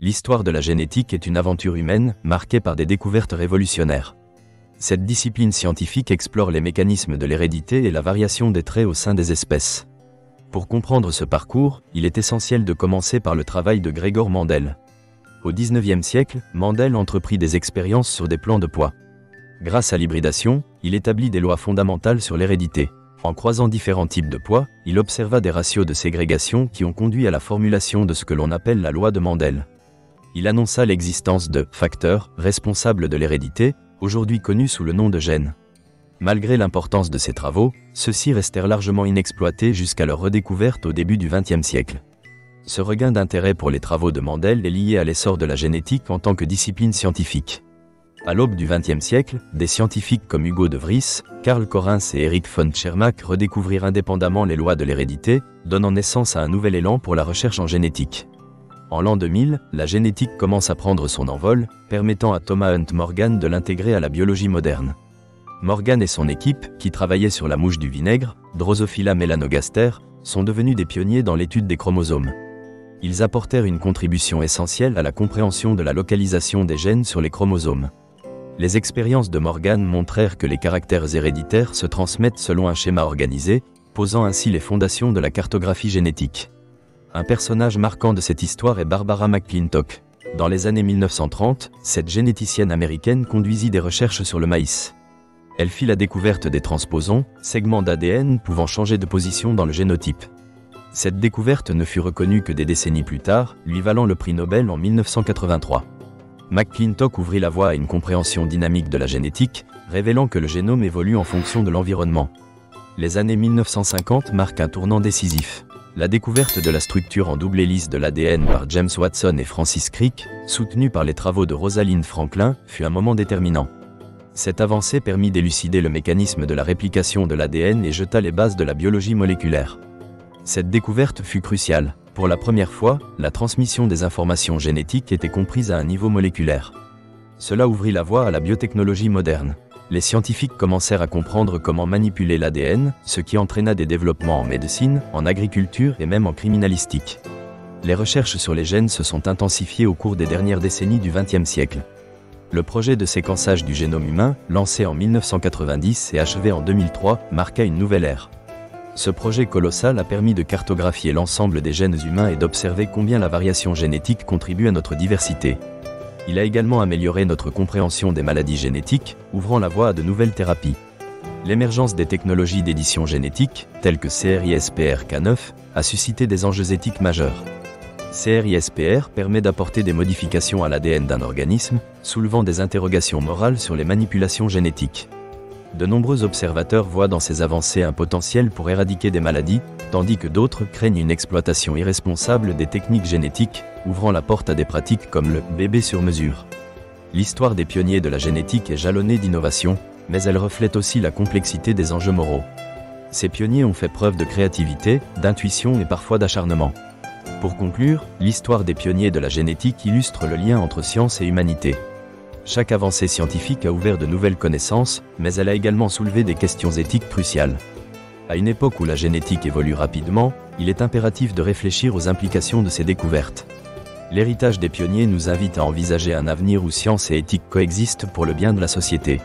L'histoire de la génétique est une aventure humaine, marquée par des découvertes révolutionnaires. Cette discipline scientifique explore les mécanismes de l'hérédité et la variation des traits au sein des espèces. Pour comprendre ce parcours, il est essentiel de commencer par le travail de Gregor Mendel. Au XIXe siècle, Mendel entreprit des expériences sur des plants de pois. Grâce à l'hybridation, il établit des lois fondamentales sur l'hérédité. En croisant différents types de pois, il observa des ratios de ségrégation qui ont conduit à la formulation de ce que l'on appelle la loi de Mendel. Il annonça l'existence de facteurs responsables de l'hérédité, aujourd'hui connus sous le nom de gènes. Malgré l'importance de ces travaux, ceux-ci restèrent largement inexploités jusqu'à leur redécouverte au début du XXe siècle. Ce regain d'intérêt pour les travaux de Mendel est lié à l'essor de la génétique en tant que discipline scientifique. À l'aube du XXe siècle, des scientifiques comme Hugo de Vries, Karl Correns et Erich von Tschermak redécouvrirent indépendamment les lois de l'hérédité, donnant naissance à un nouvel élan pour la recherche en génétique. En l'an 2000, la génétique commence à prendre son envol, permettant à Thomas Hunt Morgan de l'intégrer à la biologie moderne. Morgan et son équipe, qui travaillaient sur la mouche du vinaigre, Drosophila melanogaster, sont devenus des pionniers dans l'étude des chromosomes. Ils apportèrent une contribution essentielle à la compréhension de la localisation des gènes sur les chromosomes. Les expériences de Morgan montrèrent que les caractères héréditaires se transmettent selon un schéma organisé, posant ainsi les fondations de la cartographie génétique. Un personnage marquant de cette histoire est Barbara McClintock. Dans les années 1930, cette généticienne américaine conduisit des recherches sur le maïs. Elle fit la découverte des transposons, segments d'ADN pouvant changer de position dans le génotype. Cette découverte ne fut reconnue que des décennies plus tard, lui valant le prix Nobel en 1983. McClintock ouvrit la voie à une compréhension dynamique de la génétique, révélant que le génome évolue en fonction de l'environnement. Les années 1950 marquent un tournant décisif. La découverte de la structure en double hélice de l'ADN par James Watson et Francis Crick, soutenue par les travaux de Rosalind Franklin, fut un moment déterminant. Cette avancée permit d'élucider le mécanisme de la réplication de l'ADN et jeta les bases de la biologie moléculaire. Cette découverte fut cruciale. Pour la première fois, la transmission des informations génétiques était comprise à un niveau moléculaire. Cela ouvrit la voie à la biotechnologie moderne. Les scientifiques commencèrent à comprendre comment manipuler l'ADN, ce qui entraîna des développements en médecine, en agriculture et même en criminalistique. Les recherches sur les gènes se sont intensifiées au cours des dernières décennies du XXe siècle. Le projet de séquençage du génome humain, lancé en 1990 et achevé en 2003, marqua une nouvelle ère. Ce projet colossal a permis de cartographier l'ensemble des gènes humains et d'observer combien la variation génétique contribue à notre diversité. Il a également amélioré notre compréhension des maladies génétiques, ouvrant la voie à de nouvelles thérapies. L'émergence des technologies d'édition génétique, telles que CRISPR-Cas9, a suscité des enjeux éthiques majeurs. CRISPR permet d'apporter des modifications à l'ADN d'un organisme, soulevant des interrogations morales sur les manipulations génétiques. De nombreux observateurs voient dans ces avancées un potentiel pour éradiquer des maladies, tandis que d'autres craignent une exploitation irresponsable des techniques génétiques, ouvrant la porte à des pratiques comme le bébé sur mesure. L'histoire des pionniers de la génétique est jalonnée d'innovations, mais elle reflète aussi la complexité des enjeux moraux. Ces pionniers ont fait preuve de créativité, d'intuition et parfois d'acharnement. Pour conclure, l'histoire des pionniers de la génétique illustre le lien entre science et humanité. Chaque avancée scientifique a ouvert de nouvelles connaissances, mais elle a également soulevé des questions éthiques cruciales. À une époque où la génétique évolue rapidement, il est impératif de réfléchir aux implications de ces découvertes. L'héritage des pionniers nous invite à envisager un avenir où science et éthique coexistent pour le bien de la société.